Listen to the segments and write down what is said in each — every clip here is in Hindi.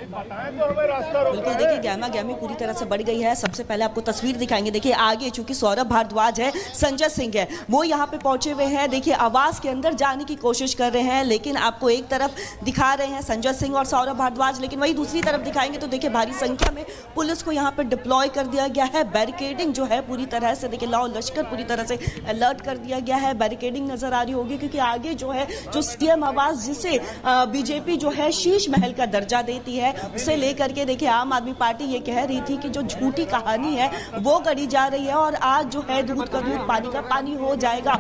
बिल्कुल, देखिए गहमा गहमी पूरी तरह से बढ़ गई है। सबसे पहले आपको तस्वीर दिखाएंगे। देखिए आगे चूंकि सौरभ भारद्वाज है, संजय सिंह है, वो यहाँ पे पहुंचे हुए हैं। देखिए आवास के अंदर जाने की कोशिश कर रहे हैं, लेकिन आपको एक तरफ दिखा रहे हैं संजय सिंह और सौरभ भारद्वाज, लेकिन वही दूसरी तरफ दिखाएंगे तो देखिए भारी संख्या में पुलिस को यहाँ पे डिप्लॉय कर दिया गया है। बैरिकेडिंग जो है पूरी तरह से, देखिए लाओ लश्कर पूरी तरह से अलर्ट कर दिया गया है। बैरिकेडिंग नजर आ रही होगी क्योंकि आगे जो है जो सीएम आवास जिसे बीजेपी जो है शीश महल का दर्जा देती है, उसे लेकर के देखिए आम आदमी पार्टी ये कह रही थी कि जो झूठी कहानी है वो गढ़ी जा रही है और आज जो है दूध का दूध पानी का पानी हो जाएगा।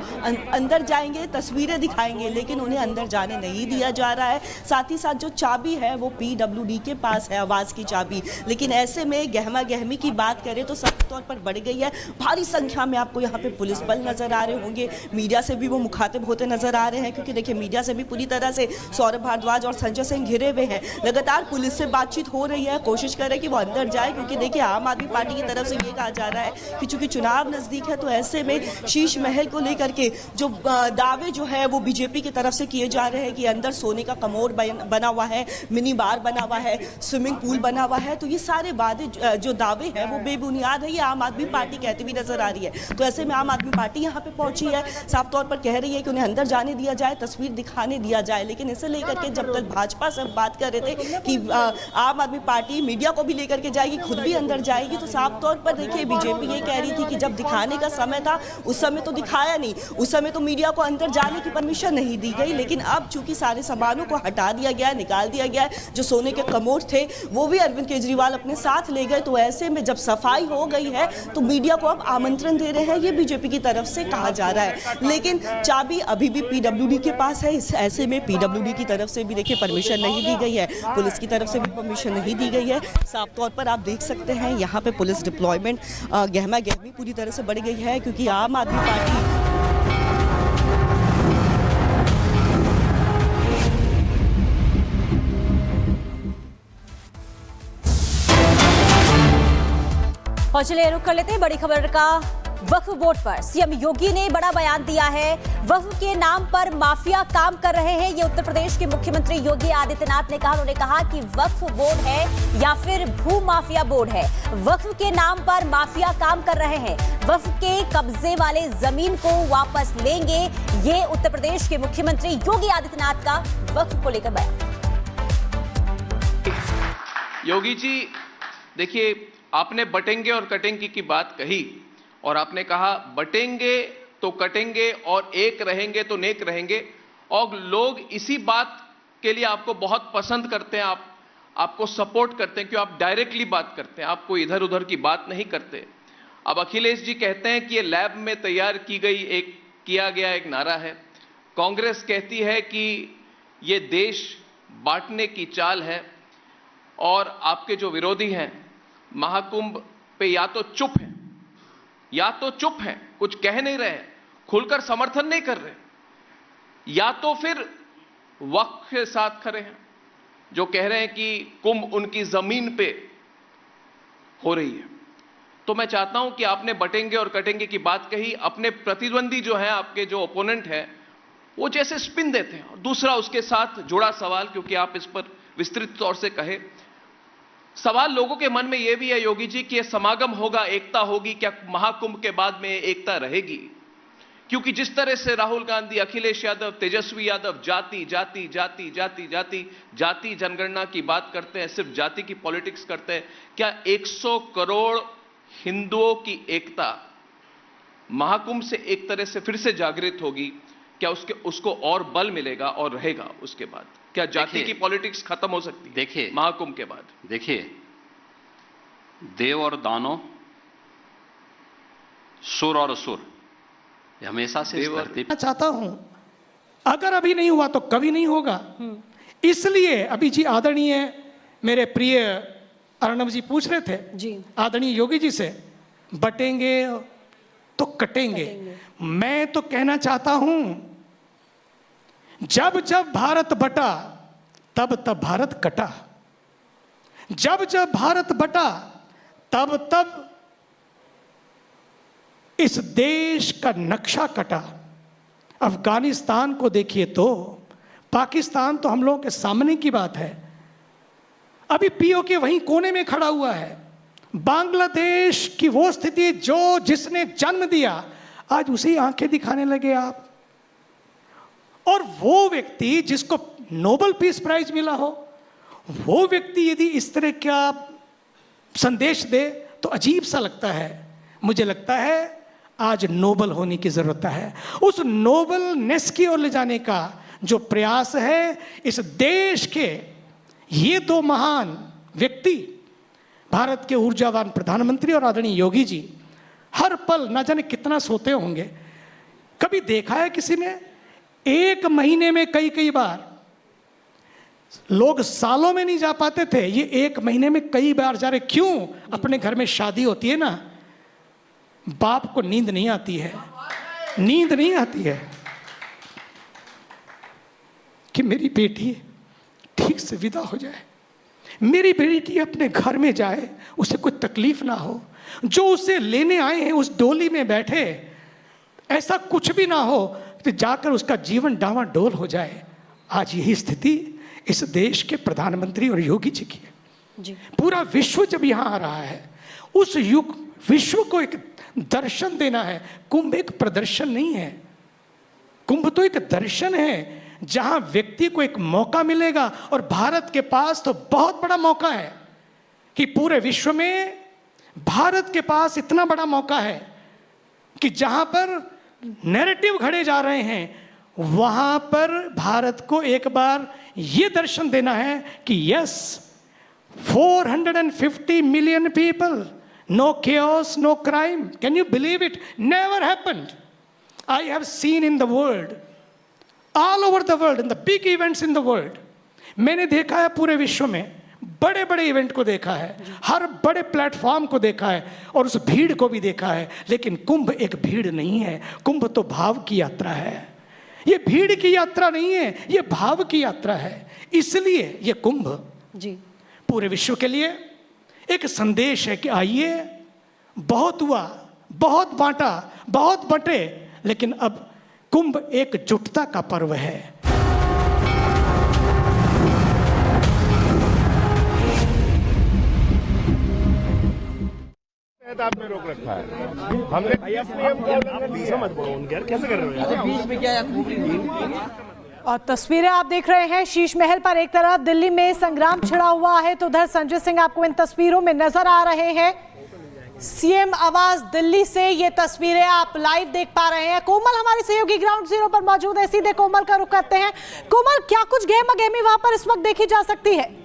अंदर जाएंगे, तस्वीरें दिखाएंगे, लेकिन उन्हें अंदर जाने नहीं दिया जा रहा है। साथ ही साथ जो चाबी है वो पीडब्ल्यूडी के पास है, आवास की चाबी। लेकिन ऐसे में गहमा गहमी की बात करें तो साफ तौर पर बढ़ गई है। भारी संख्या में आपको यहाँ पे पुलिस बल नजर आ रहे होंगे। मीडिया से भी वो मुखातिब होते नजर आ रहे हैं क्योंकि देखिए मीडिया से भी पूरी तरह से सौरभ भारद्वाज और संजय सिंह घिरे हुए हैं। लगातार पुलिस से बातचीत हो रही है, कोशिश कर रहे हैं कि वो अंदर जाए क्योंकि देखिए आम आदमी पार्टी की तरफ से ये कहा जा रहा है कि चूंकि चुनाव नजदीक है तो ऐसे में शीश महल को लेकर के जो दावे जो है वो बीजेपी की तरफ से किए जा रहे हैं कि अंदर सोने का कमोड बना हुआ है, मिनी बार बना हुआ है, स्विमिंग पूल बना हुआ है, तो ये सारे वादे जो दावे हैं वो बेबुनियाद है, ये आम आदमी पार्टी कहती हुई नजर आ रही है। तो ऐसे में आम आदमी पार्टी यहाँ पे पहुंची है, साफ तौर पर कह रही है कि उन्हें अंदर जाने दिया जाए, तस्वीर दिखाने दिया जाए। लेकिन इसे लेकर के जब तक भाजपा से बात कर रहे थे कि आम आदमी पार्टी मीडिया को भी लेकर के जाएगी, खुद भी अंदर जाएगी, तो साफ तौर पर देखिए बीजेपी ये कह रही थी कि जब दिखाने का समय था उस समय तो दिखाया नहीं, उस समय तो मीडिया को अंदर जाने की परमिशन नहीं दी गई। लेकिन अब चूंकि सारे सामानों को हटा दिया गया है, निकाल दिया गया है, जो सोने के कमोड थे वो भी अरविंद केजरीवाल अपने साथ ले गए, तो ऐसे में जब सफाई हो गई है तो मीडिया को अब आमंत्रण दे रहे हैं, ये बीजेपी की तरफ से कहा जा रहा है। लेकिन चाबी अभी भी पीडब्ल्यूडी के पास है। ऐसे में पीडब्ल्यूडी की तरफ से भी देखिए परमिशन नहीं दी गई है, पुलिस की तरफ से भी परमिशन नहीं दी गई है। साफ तौर पर आप देख सकते हैं यहाँ पे पुलिस डिप्लॉयमेंट गहमा गहमी पूरी तरह से बढ़ गई है क्योंकि आम आदमी पार्टी और चलिए रुक कर लेते हैं बड़ी खबर का। वक्फ बोर्ड पर सीएम योगी ने बड़ा बयान दिया है। वक्फ के नाम पर माफिया काम कर रहे हैं, ये उत्तर प्रदेश के मुख्यमंत्री योगी आदित्यनाथ ने कहा। उन्होंने कहा कि वक्फ बोर्ड है या फिर भू माफिया बोर्ड है, वक्फ के नाम पर माफिया काम कर रहे हैं। वक्फ के कब्जे वाले जमीन को वापस लेंगे, ये उत्तर प्रदेश के मुख्यमंत्री योगी आदित्यनाथ का वक्फ को लेकर बयान। योगी जी देखिए, आपने बटेंगे और कटेंगे की बात कही और आपने कहा बटेंगे तो कटेंगे और एक रहेंगे तो नेक रहेंगे, और लोग इसी बात के लिए आपको बहुत पसंद करते हैं, आपको सपोर्ट करते हैं, क्यों आप डायरेक्टली बात करते हैं, आपको इधर उधर की बात नहीं करते। अब अखिलेश जी कहते हैं कि ये लैब में तैयार किया गया एक नारा है। कांग्रेस कहती है कि ये देश बांटने की चाल है, और आपके जो विरोधी हैं महाकुंभ पे या तो चुप हैं, कुछ कह नहीं रहे, खुलकर समर्थन नहीं कर रहे, या तो फिर वक्फ के साथ खड़े हैं जो कह रहे हैं कि कुंभ उनकी जमीन पे हो रही है। तो मैं चाहता हूं कि आपने बटेंगे और कटेंगे की बात कही, अपने प्रतिद्वंदी जो है, आपके जो ओपोनेंट है, वो जैसे स्पिन देते हैं। और दूसरा उसके साथ जुड़ा सवाल, क्योंकि आप इस पर विस्तृत तौर से कहे, सवाल लोगों के मन में यह भी है योगी जी कि यह समागम होगा, एकता होगी, क्या महाकुंभ के बाद में एकता रहेगी? क्योंकि जिस तरह से राहुल गांधी, अखिलेश यादव, तेजस्वी यादव जाति जाति जाति जाति जाति जाति जनगणना की बात करते हैं, सिर्फ जाति की पॉलिटिक्स करते हैं, क्या 100 करोड़ हिंदुओं की एकता महाकुंभ से एक तरह से फिर से जागृत होगी? क्या उसको और बल मिलेगा और रहेगा उसके बाद? क्या जाति की पॉलिटिक्स खत्म हो सकती है देखिए महाकुंभ के बाद? देखिए, देव और दानव, सुर और असुर हमेशा से इस धरती मैं चाहता हूं, अगर अभी नहीं हुआ तो कभी नहीं होगा। इसलिए अभी जी आदरणीय मेरे प्रिय अर्णव जी पूछ रहे थे जी आदरणीय योगी जी से, बटेंगे तो कटेंगे। मैं तो कहना चाहता हूं, जब जब भारत बटा तब तब भारत कटा, जब जब भारत बटा तब तब इस देश का नक्शा कटा। अफगानिस्तान को देखिए तो, पाकिस्तान तो हम लोगों के सामने की बात है, अभी पीओके वहीं कोने में खड़ा हुआ है। बांग्लादेश की वो स्थिति जो जिसने जन्म दिया, आज उसी आंखें दिखाने लगे आप। और वो व्यक्ति जिसको नोबेल पीस प्राइज मिला हो, वो व्यक्ति यदि इस तरह का संदेश दे तो अजीब सा लगता है। मुझे लगता है आज नोबल होने की जरूरत है। उस नोबलनेस की ओर ले जाने का जो प्रयास है, इस देश के ये दो महान व्यक्ति, भारत के ऊर्जावान प्रधानमंत्री और आदरणीय योगी जी, हर पल ना जाने कितना सोते होंगे। कभी देखा है किसी ने? एक महीने में कई कई बार, लोग सालों में नहीं जा पाते थे, ये एक महीने में कई बार जा रहे। क्यों? अपने घर में शादी होती है ना, बाप को नींद नहीं आती है, नींद नहीं आती है कि मेरी बेटी ठीक से विदा हो जाए, मेरी बेटी अपने घर में जाए, उसे कोई तकलीफ ना हो, जो उसे लेने आए हैं उस डोली में बैठे ऐसा कुछ भी ना हो कि जाकर उसका जीवन डावाडोल हो जाए। आज यही स्थिति इस देश के प्रधानमंत्री और योगी जी की है। जी। पूरा विश्व जब यहाँ आ रहा है, उस युग विश्व को एक दर्शन देना है। कुंभ एक प्रदर्शन नहीं है, कुंभ तो एक दर्शन है जहां व्यक्ति को एक मौका मिलेगा। और भारत के पास तो बहुत बड़ा मौका है कि पूरे विश्व में भारत के पास इतना बड़ा मौका है कि जहां पर नैरेटिव घड़े जा रहे हैं, वहां पर भारत को एक बार यह दर्शन देना है कि yes, 450 million people, no chaos, no crime. Can you believe it? Never happened. I have seen in the world, all over the world, in the big events in the world, मैंने देखा है पूरे विश्व में बड़े बड़े इवेंट को देखा है, हर बड़े प्लेटफॉर्म को देखा है और उस भीड़ को भी देखा है। लेकिन कुंभ एक भीड़ नहीं है, कुंभ तो भाव की यात्रा है। ये भीड़ की यात्रा नहीं है, ये भाव की यात्रा है। इसलिए ये कुंभ जी पूरे विश्व के लिए एक संदेश है कि आइए, बहुत हुआ, बहुत बांटा, बहुत बटे, लेकिन अब कुंभ एकजुटता का पर्व है। आपने रोक रखा है, हमने समझ पड़ो उनके यार, कैसे कर रहे हो बीच में क्या? और तस्वीरें आप देख रहे हैं शीश महल पर, एक तरफ दिल्ली में संग्राम छिड़ा हुआ है तो उधर संजय सिंह आपको इन तस्वीरों में नजर आ रहे हैं। सीएम आवास दिल्ली से ये तस्वीरें आप लाइव देख पा रहे हैं। कोमल हमारे सहयोगी ग्राउंड जीरो पर मौजूद है, सीधे कोमल का रुख करते हैं। कोमल, क्या कुछ गहमा-गहमी वहां पर इस वक्त देखी जा सकती है?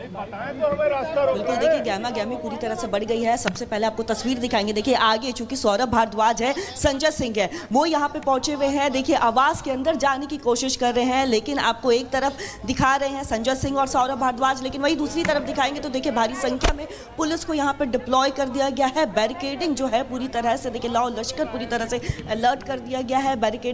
बिल्कुल, देखिए गहमा गहमी पूरी तरह से बढ़ गई है। सबसे पहले आपको तस्वीर दिखाएंगे। देखिए आगे चूंकि सौरभ भारद्वाज है, संजय सिंह है, वो यहाँ पे पहुंचे हुए हैं। देखिए आवास के अंदर जाने की कोशिश कर रहे हैं, लेकिन आपको एक तरफ दिखा रहे हैं संजय सिंह और सौरभ भारद्वाज, लेकिन वही दूसरी तरफ दिखाएंगे तो देखिए भारी संख्या में पुलिस को यहाँ पे डिप्लॉय कर दिया गया है। बैरिकेडिंग जो है पूरी तरह से, देखिए लाओ लश्कर पूरी तरह से अलर्ट कर दिया गया है। बैरिकेडिंग